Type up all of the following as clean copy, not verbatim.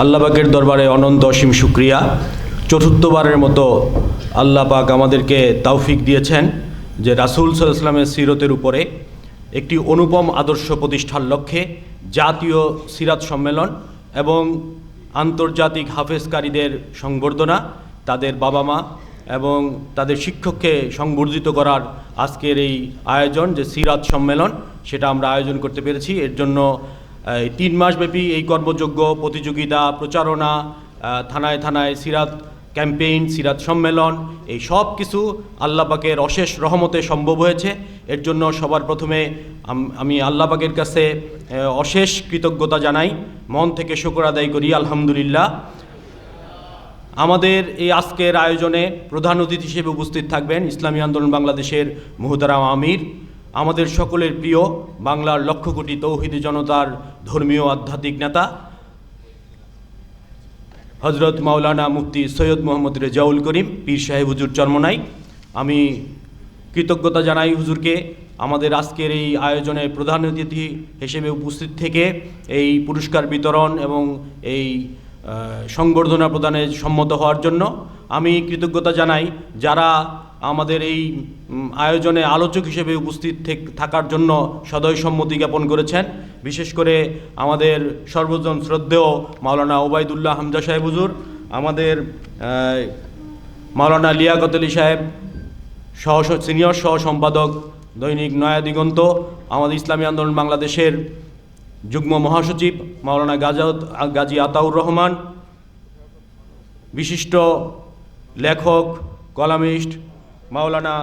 আল্লাহ পাকের দরবারে অনন্ত অসীম শুকরিয়া। চতুর্থবারের মতো আল্লাহ পাক আমাদেরকে তৌফিক দিয়েছেন যে রাসূল সাল্লাল্লাহু আলাইহি ওয়াসাল্লামের সিরতের উপরে একটি অনুপম আদর্শ প্রতিষ্ঠার লক্ষ্যে জাতীয় সিরাত সম্মেলন এবং আন্তর্জাতিক হাফেজকারীদের সংবর্ধনা, তাদের বাবা মা এবং তাদের শিক্ষককে সংবর্ধিত করার আজকের এই আয়োজন যে সিরাত সম্মেলন, সেটা আমরা আয়োজন করতে পেরেছি। এর জন্য 3 মাসব্যাপী এই কর্মযজ্ঞ, প্রতিযোগিতা, প্রচারণা, থানায় থানায় সিরাত ক্যাম্পেইন, সিরাত সম্মেলন, এই সব কিছু আল্লাহ পাকের অশেষ রহমতে সম্ভব হয়েছে। এর জন্য সবার প্রথমে আমি আল্লাহ পাকের কাছে অশেষ কৃতজ্ঞতা জানাই, মন থেকে শুকর আদায় করি, আলহামদুলিল্লাহ। আমাদের এই আজকের আয়োজনে প্রধান অতিথি হিসেবে উপস্থিত থাকবেন ইসলামী আন্দোলন বাংলাদেশের মুহতারাম আমির, আমাদের সকলের প্রিয় বাংলার লক্ষ কোটি তৌহিদি জনতার ধর্মীয় আধ্যাত্মিক নেতা হজরত মাওলানা মুফতি সৈয়দ মোহাম্মদ রেজাউল করিম পীর সাহেব হুজুর চরমনাই। আমি কৃতজ্ঞতা জানাই হুজুরকে আমাদের আজকের এই আয়োজনে প্রধান অতিথি হিসেবে উপস্থিত থেকে এই পুরস্কার বিতরণ এবং এই সংবর্ধনা প্রদানে সম্মত হওয়ার জন্য। আমি কৃতজ্ঞতা জানাই যারা আমাদের এই আয়োজনে আলোচক হিসেবে উপস্থিত থাকার জন্য সদয় সম্মতি জ্ঞাপন করেছেন। বিশেষ করে আমাদের সর্বজন শ্রদ্ধেয় মাওলানা ওবায়দুল্লাহ হামজা সাহেব হুজুর, আমাদের মাওলানা লিয়াকত আলী সাহেব সিনিয়র সহ সম্পাদক দৈনিক নয়া দিগন্ত, আমাদের ইসলামী আন্দোলন বাংলাদেশের যুগ্ম মহাসচিব মাওলানা গাজী আতাউর রহমান, বিশিষ্ট লেখক কলামিস্ট মাওলানা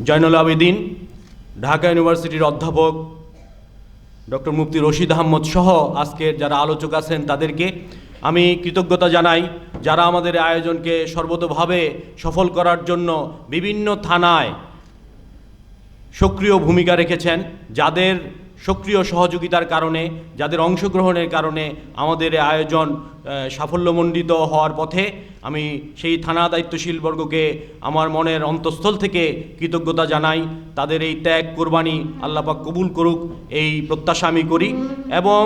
জয়নুল আবেদিন, ঢাকা ইউনিভার্সিটির অধ্যাপক ডক্টর মুফতি রশিদ আহমদ সহ আজকের যারা আলোচক আছেন তাদেরকে আমি কৃতজ্ঞতা জানাই, যারা আমাদের আয়োজনকে সর্বতোভাবে সফল করার জন্য বিভিন্ন থানায় সক্রিয় ভূমিকা রেখেছেন, যাদের সক্রিয় সহযোগিতার কারণে, যাদের অংশগ্রহণের কারণে আমাদের এই আয়োজন সাফল্যমণ্ডিত হওয়ার পথে। আমি সেই থানা দায়িত্বশীল বর্গকে আমার মনের অন্তঃস্থল থেকে কৃতজ্ঞতা জানাই। তাদের এই ত্যাগ কোরবানি আল্লাহ পাক কবুল করুক, এই প্রত্যাশা আমি করি। এবং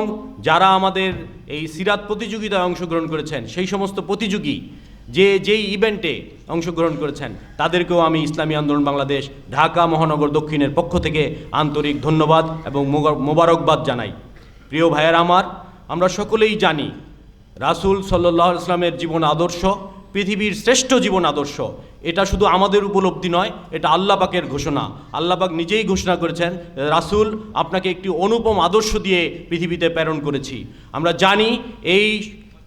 যারা আমাদের এই সিরাত প্রতিযোগিতায় অংশগ্রহণ করেছেন, সেই সমস্ত প্রতিযোগী যেই ইভেন্টে অংশগ্রহণ করেছেন, তাদেরকেও আমি ইসলামী আন্দোলন বাংলাদেশ ঢাকা মহানগর দক্ষিণের পক্ষ থেকে আন্তরিক ধন্যবাদ এবং মোবারকবাদ জানাই। প্রিয় ভাইয়েরা আমার, আমরা সকলেই জানি রাসূল সাল্লাল্লাহু আলাইহি ওয়াসাল্লামের জীবন আদর্শ পৃথিবীর শ্রেষ্ঠ জীবন আদর্শ। এটা শুধু আমাদের উপলব্ধি নয়, এটা আল্লাহ পাকের ঘোষণা। আল্লাহ পাক নিজেই ঘোষণা করেছেন, রাসূল আপনাকে একটি অনুপম আদর্শ দিয়ে পৃথিবীতে প্রেরণ করেছি। আমরা জানি এই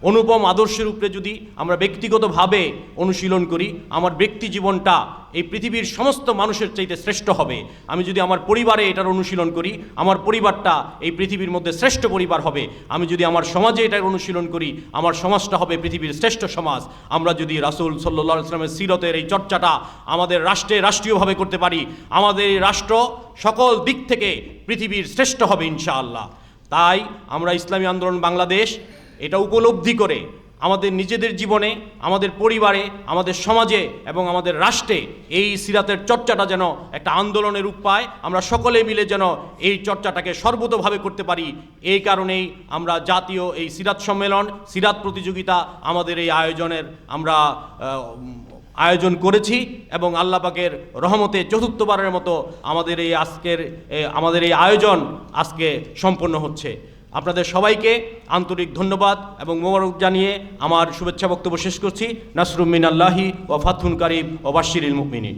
অনুপম আদর্শের উপরে যদি আমরা ব্যক্তিগতভাবে অনুশীলন করি, আমার ব্যক্তি জীবনটা এই পৃথিবীর সমস্ত মানুষের চাইতে শ্রেষ্ঠ হবে। আমি যদি আমার পরিবারে এটার অনুশীলন করি, আমার পরিবারটা এই পৃথিবীর মধ্যে শ্রেষ্ঠ পরিবার হবে। আমি যদি আমার সমাজে এটার অনুশীলন করি, আমার সমাজটা হবে পৃথিবীর শ্রেষ্ঠ সমাজ। আমরা যদি রাসূল সাল্লাল্লাহু আলাইহি ওয়াসাল্লামের সিরতের এই চর্চাটা আমাদের রাষ্ট্রীয়ভাবে করতে পারি, আমাদের এই রাষ্ট্র সকল দিক থেকে পৃথিবীর শ্রেষ্ঠ হবে ইনশাআল্লাহ। তাই আমরা ইসলামী আন্দোলন বাংলাদেশ এটা উপলব্ধি করে আমাদের নিজেদের জীবনে, আমাদের পরিবারে, আমাদের সমাজে এবং আমাদের রাষ্ট্রে এই সিরাতের চর্চাটা যেন একটা আন্দোলনের রূপ পায়, আমরা সকলে মিলে যেন এই চর্চাটাকে সর্বতোভাবে করতে পারি। এই কারণেই আমরা জাতীয় এই সিরাত সম্মেলন, সিরাত প্রতিযোগিতা আমাদের এই আয়োজনের আমরা আয়োজন করেছি এবং আল্লাহ পাকের রহমতে চতুর্থবারের মতো আমাদের এই আয়োজন আজকে সম্পন্ন হচ্ছে। আপনাদের সবাইকে আন্তরিক ধন্যবাদ এবং মোবারক জানিয়ে আমার শুভেচ্ছা বক্তব্য শেষ করছি। নাসরুম মিনাল্লাহি ওয়া ফাতহুন কারীব ওয়া বাশশিরিল মুমিনিন।